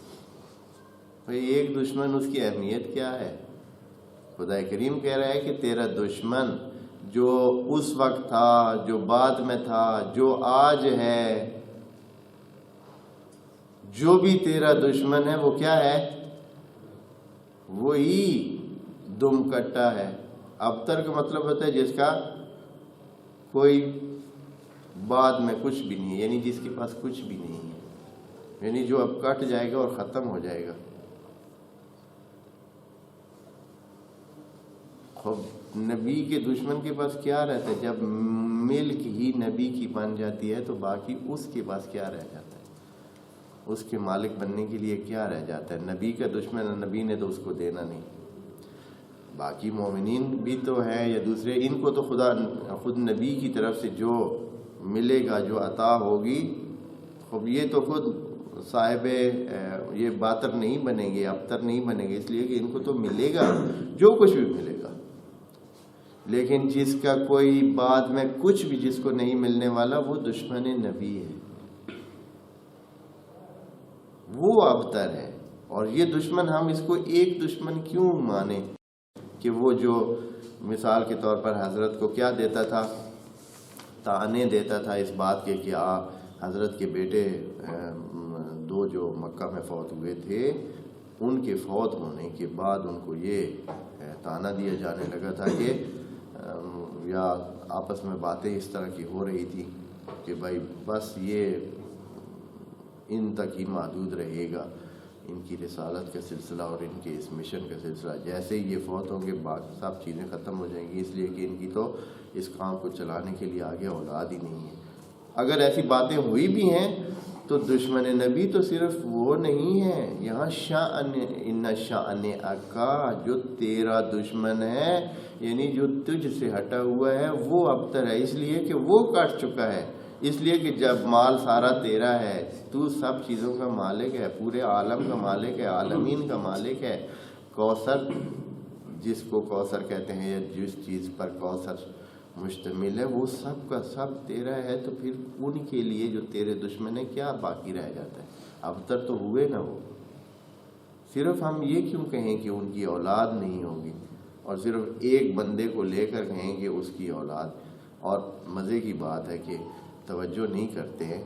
بھئی ایک دشمن، اس کی اہمیت کیا ہے؟ خدا کریم کہہ رہا ہے کہ تیرا دشمن جو اس وقت تھا، جو بعد میں تھا، جو آج ہے، جو بھی تیرا دشمن ہے وہ کیا ہے؟ وہی دم کٹا ہے. ابتر کا مطلب ہوتا ہے جس کا کوئی بعد میں کچھ بھی نہیں ہے، یعنی جس کے پاس کچھ بھی نہیں ہے، یعنی جو اب کٹ جائے گا اور ختم ہو جائے گا. نبی کے دشمن کے پاس کیا رہتا ہے؟ جب ملک ہی نبی کی بن جاتی ہے تو باقی اس کے پاس کیا رہ جاتا ہے؟ اس کے مالک بننے کے لیے کیا رہ جاتا ہے؟ نبی کا دشمن، نبی نے تو اس کو دینا نہیں. باقی مومنین بھی تو ہیں یا دوسرے، ان کو تو خود نبی کی طرف سے جو ملے گا، جو عطا ہوگی، خب یہ تو خود صاحب یہ باتر نہیں بنیں گے، ابتر نہیں بنیں گے، اس لیے کہ ان کو تو ملے گا جو کچھ بھی ملے گا. لیکن جس کا کوئی بعد میں کچھ بھی جس کو نہیں ملنے والا، وہ دشمن نبی ہے، وہ ابتر ہے. اور یہ دشمن، ہم اس کو ایک دشمن کیوں مانیں کہ وہ جو مثال کے طور پر حضرت کو کیا دیتا تھا؟ طعنے دیتا تھا اس بات کے کہ حضرت کے بیٹے دو جو مکہ میں فوت ہوئے تھے، ان کے فوت ہونے کے بعد ان کو یہ طعنہ دیا جانے لگا تھا کہ یا آپس میں باتیں اس طرح کی ہو رہی تھی کہ بھائی بس یہ ان تک ہی محدود رہے گا، ان کی رسالت کا سلسلہ اور ان کے اس مشن کا سلسلہ. جیسے ہی یہ فوت ہوں گے باقی سب چیزیں ختم ہو جائیں گی، اس لیے کہ ان کی تو اس کام کو چلانے کے لیے آگے اولاد ہی نہیں ہے. اگر ایسی باتیں ہوئی بھی ہیں تو دشمن نبی تو صرف وہ نہیں ہے. یہاں ان شأنک، جو تیرا دشمن ہے، یعنی جو تجھ سے ہٹا ہوا ہے، وہ ابتر ہے. اس لیے کہ وہ کٹ چکا ہے، اس لیے کہ جب مال سارا تیرا ہے، تو سب چیزوں کا مالک ہے، پورے عالم کا مالک ہے، عالمین کا مالک ہے. کوثر، جس کو کوثر کہتے ہیں یا جس چیز پر کوثر مشتمل ہے، وہ سب کا سب تیرا ہے. تو پھر ان کے لیے جو تیرے دشمن ہیں کیا باقی رہ جاتا ہے؟ ابتر تو ہوئے نہ وہ. صرف ہم یہ کیوں کہیں کہ ان کی اولاد نہیں ہوگی، اور صرف ایک بندے کو لے کر کہیں کہ اس کی اولاد. اور مزے کی بات ہے کہ توجہ نہیں کرتے ہیں،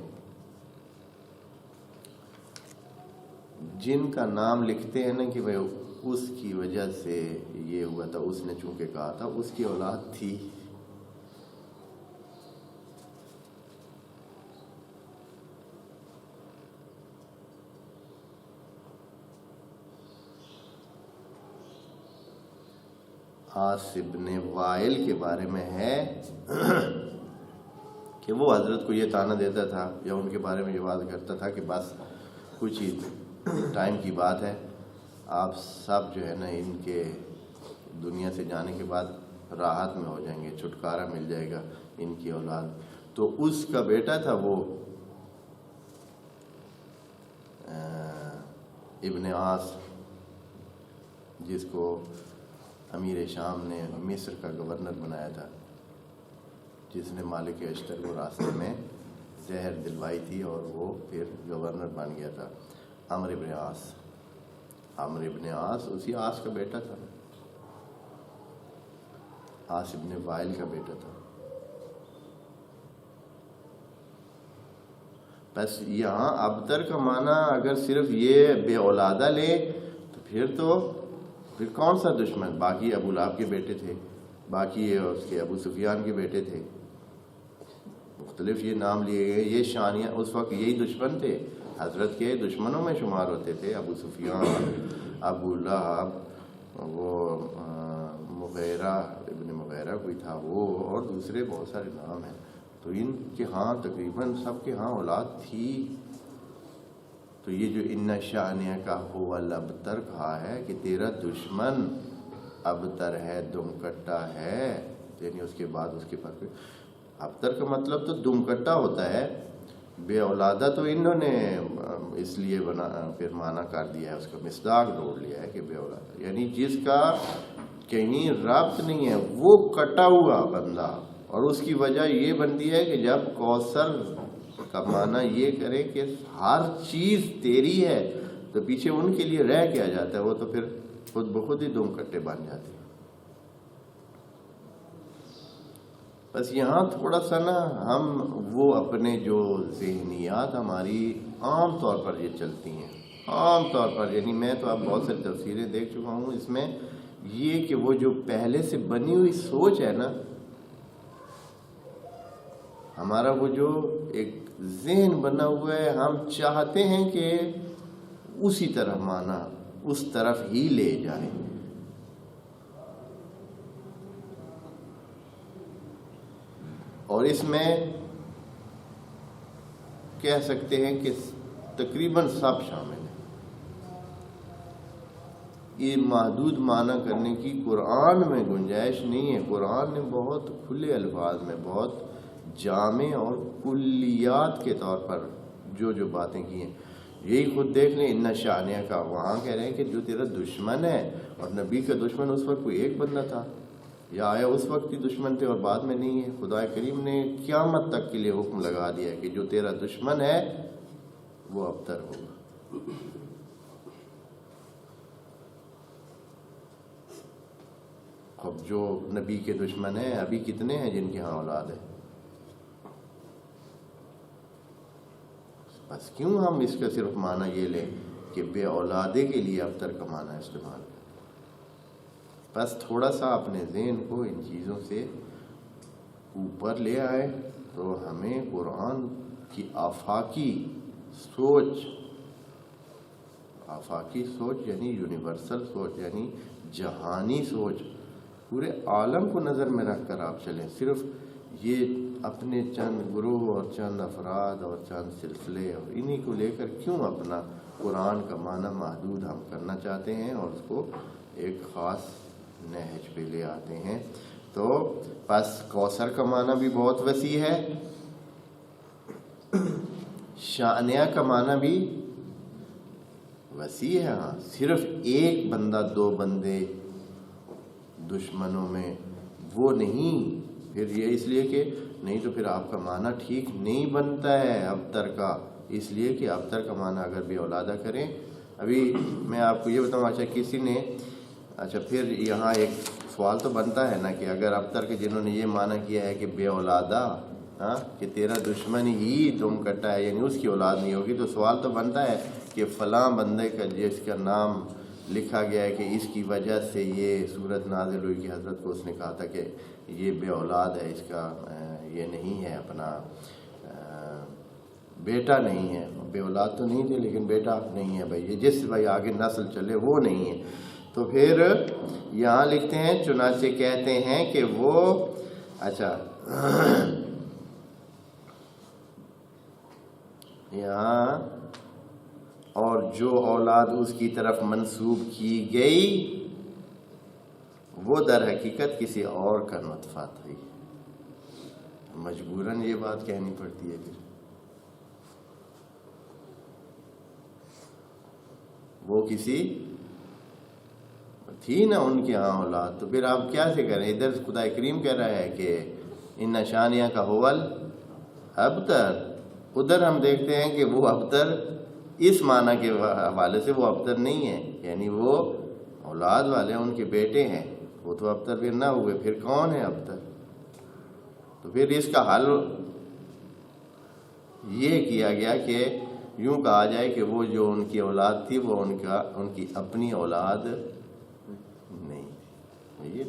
جن کا نام لکھتے ہیں نا کہ بھائی اس کی وجہ سے یہ ہوا تھا، اس نے چونکہ کہا تھا، اس کی اولاد تھی. عاص ابن وائل کے بارے میں ہے کہ وہ حضرت کو یہ طعنہ دیتا تھا یا ان کے بارے میں یہ بات کرتا تھا کہ بس کچھ ہی ٹائم کی بات ہے، آپ سب جو ہے نا ان کے دنیا سے جانے کے بعد راحت میں ہو جائیں گے، چھٹکارا مل جائے گا ان کی اولاد. تو اس کا بیٹا تھا وہ ابن عاص، جس کو امیر شام نے مصر کا گورنر بنایا تھا، جس نے مالک اشتر کو راستے میں زہر دلوائی تھی اور وہ پھر گورنر بن گیا تھا. عمرو ابن عاص، عمرو ابن عاص اسی عاص کا بیٹا تھا، عاص ابن وائل کا بیٹا تھا. بس یہاں ابتر کا معنی اگر صرف یہ بے اولادہ لے تو پھر کون سا دشمن؟ باقی ابو لہب کے بیٹے تھے، باقی اس کے ابو سفیان کے بیٹے تھے، مختلف یہ نام لیے گئے. یہ شانیہ اس وقت یہی دشمن تھے، حضرت کے دشمنوں میں شمار ہوتے تھے. ابو سفیان، ابو لہب، وہ مغیرہ ابن مغیرہ کوئی تھا وہ، اور دوسرے بہت سارے نام ہیں. تو ان کے ہاں تقریباً سب کے ہاں اولاد تھی. تو یہ جو ان شانیہ کا ہو الابتر کہا ہے کہ تیرا دشمن ابتر ہے، دم کٹا ہے، یعنی اس کے بعد اس کے پاس ابتر کا مطلب تو دم کٹا ہوتا ہے، بے اولادہ تو انہوں نے اس لیے پھر معنی کر دیا ہے، اس کا مصداق ڈھونڈ لیا ہے کہ بے اولادہ، یعنی جس کا کہیں ربط نہیں ہے وہ کٹا ہوا بندہ. اور اس کی وجہ یہ بنتی ہے کہ جب کوثر کا معنی یہ کرے کہ ہر چیز تیری ہے تو پیچھے ان کے لیے رہ کیا جاتا ہے، وہ تو پھر خود بخود ہی دم کٹے بن جاتے ہیں. بس یہاں تھوڑا سا نا ہم وہ اپنے جو ذہنیات ہماری عام طور پر یہ چلتی ہیں، عام طور پر، یعنی میں تو اب بہت ساری تفسیریں دیکھ چکا ہوں، اس میں یہ کہ وہ جو پہلے سے بنی ہوئی سوچ ہے نا، ہمارا وہ جو ایک ذہن بنا ہوا ہے، ہم چاہتے ہیں کہ اسی طرح مانا اس طرف ہی لے جائیں. اور اس میں کہہ سکتے ہیں کہ تقریباً سب شامل ہیں. یہ محدود معنی کرنے کی قرآن میں گنجائش نہیں ہے. قرآن نے بہت کھلے الفاظ میں، بہت جامع اور کلیات کے طور پر جو باتیں کی ہیں. یہی خود دیکھ لیں ان شانیہ کا، وہاں کہہ رہے ہیں کہ جو تیرا دشمن ہے، اور نبی کا دشمن اس وقت کوئی ایک بندہ تھا، یا آیا اس وقت ہی دشمن تھے اور بعد میں نہیں ہے. خدا کریم نے قیامت تک کے لیے حکم لگا دیا ہے کہ جو تیرا دشمن ہے وہ ابتر ہوگا. اب جو نبی کے دشمن ہیں ابھی کتنے ہیں جن کے ہاں اولاد ہے؟ بس کیوں ہم اس کا صرف معنی یہ لیں کہ بے اولادے کے لیے ابتر کا معنی استعمال کریں. بس تھوڑا سا اپنے ذہن کو ان چیزوں سے اوپر لے آئے تو ہمیں قرآن کی آفاقی سوچ یعنی یونیورسل سوچ، یعنی جہانی سوچ، پورے عالم کو نظر میں رکھ کر آپ چلیں. صرف یہ اپنے چند گروہ اور چند افراد اور چند سلسلے اور انہی کو لے کر کیوں اپنا قرآن کا معنی محدود ہم کرنا چاہتے ہیں اور اس کو ایک خاص نہج پہ لے آتے ہیں. تو بس کوثر کا معنی بھی بہت وسیع ہے، شانیہ کا معنی بھی وسیع ہے. ہاں صرف ایک بندہ، دو بندے دشمنوں میں وہ نہیں. پھر یہ اس لیے کہ نہیں تو پھر آپ کا معنی ٹھیک نہیں بنتا ہے ابتر کا، اس لیے کہ ابتر کا معنی اگر بے اولادہ کریں. ابھی میں آپ کو یہ بتاؤں، اچھا کسی نے، اچھا پھر یہاں ایک سوال تو بنتا ہے نا کہ اگر ابتر کے جنہوں نے یہ معنی کیا ہے کہ بے اولادہ، ہاں کہ تیرا دشمن ہی دم کٹا ہے، یعنی اس کی اولاد نہیں ہوگی، تو سوال تو بنتا ہے کہ فلاں بندے کا جس کا نام لکھا گیا ہے کہ اس کی وجہ سے یہ صورت نازل ہوئی کہ حضرت کو اس نے کہا تھا کہ یہ بے اولاد ہے، اس کا یہ نہیں ہے، اپنا بیٹا نہیں ہے. بے اولاد تو نہیں تھے لیکن بیٹا نہیں ہے، بھائی یہ جس بھائی آگے نسل چلے وہ نہیں ہے. تو پھر یہاں لکھتے ہیں چنانچہ کہتے ہیں کہ وہ، اچھا یہاں اور جو اولاد اس کی طرف منسوب کی گئی وہ در حقیقت کسی اور کا نطفہ تھی. مجبوراً یہ بات کہنی پڑتی ہے. پھر وہ کسی تھی نا ان کے ہاں اولاد، تو پھر آپ کیا سے کریں؟ ادھر خدا کریم کہہ رہا ہے کہ ان شانیہ کا ہول ابتر، ادھر ہم دیکھتے ہیں کہ وہ ابتر اس معنی کے حوالے سے وہ ابتر نہیں ہے، یعنی وہ اولاد والے ان کے بیٹے ہیں، وہ تو ابتر پھر نہ ہوئے. پھر کون ہے ابتر؟ تو پھر اس کا حل یہ کیا گیا کہ یوں کہا جائے کہ وہ جو ان کی اولاد تھی وہ ان کی اپنی اولاد نہیں. یہ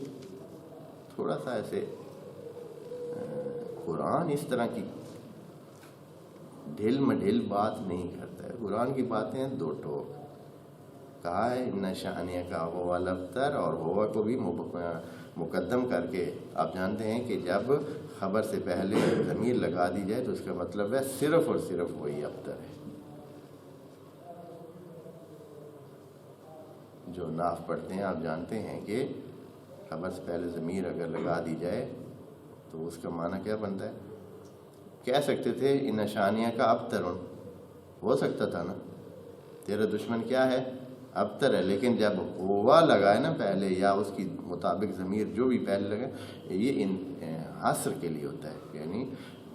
تھوڑا سا ایسے قرآن اس طرح کی ڈھل مڈھل بات نہیں کرتا ہے. قرآن کی باتیں دو ٹوک. کہا ہے ان شانیہ کا ہوا الابتر، اور ہوا کو بھی مقدم کر کے آپ جانتے ہیں کہ جب خبر سے پہلے ضمیر لگا دی جائے تو اس کا مطلب ہے صرف اور صرف وہی ابتر ہے. جو ناف پڑھتے ہیں آپ جانتے ہیں کہ خبر سے پہلے ضمیر اگر لگا دی جائے تو اس کا معنی کیا بنتا ہے؟ کہہ سکتے تھے ان اشانیہ کا ابتر، ہو سکتا تھا نا، تیرا دشمن کیا ہے؟ ابتر ہے، لیکن جب ہوا لگائے نا پہلے یا اس کی مطابق ضمیر جو بھی پہلے لگے، یہ حصر کے لیے ہوتا ہے، یعنی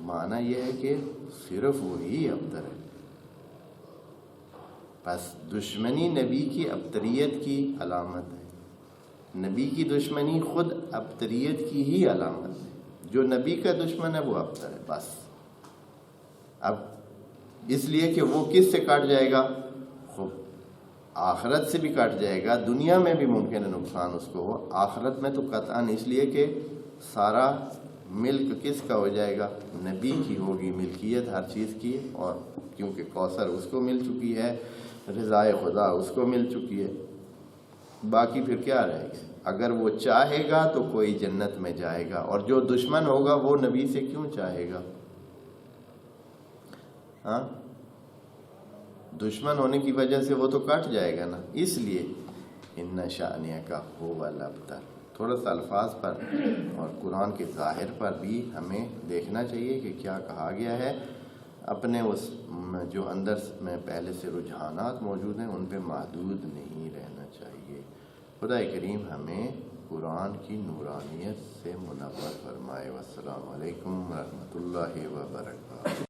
معنی یہ ہے کہ صرف وہی ابتر ہے۔ بس دشمنی نبی کی ابتریت کی علامت ہے، نبی کی دشمنی خود ابتریت کی ہی علامت ہے، جو نبی کا دشمن ہے وہ ابتر ہے بس۔ اب اس لیے کہ وہ کس سے کٹ جائے گا؟ خوب آخرت سے بھی کٹ جائے گا، دنیا میں بھی ممکن ہے نقصان اس کو ہو، آخرت میں تو قطعاً، اس لیے کہ سارا ملک کس کا ہو جائے گا؟ نبی کی ہوگی ملکیت ہر چیز کی، اور کیونکہ کوثر اس کو مل چکی ہے، رضائے خدا اس کو مل چکی ہے، باقی پھر کیا رہے گا؟ اگر وہ چاہے گا تو کوئی جنت میں جائے گا، اور جو دشمن ہوگا وہ نبی سے کیوں چاہے گا؟ ہاں، دشمن ہونے کی وجہ سے وہ تو کٹ جائے گا نا، اس لیے ان شانیہ کا هو الابتر۔ تھوڑا سا الفاظ پر اور قرآن کے ظاہر پر بھی ہمیں دیکھنا چاہیے کہ کیا کہا گیا ہے، اپنے اس جو اندر میں پہلے سے رجحانات موجود ہیں ان پہ محدود نہیں رہنا چاہیے۔ خدا کریم ہمیں قرآن کی نورانیت سے منور فرمائے۔ والسلام علیکم ورحمۃ اللہ وبرکاتہ۔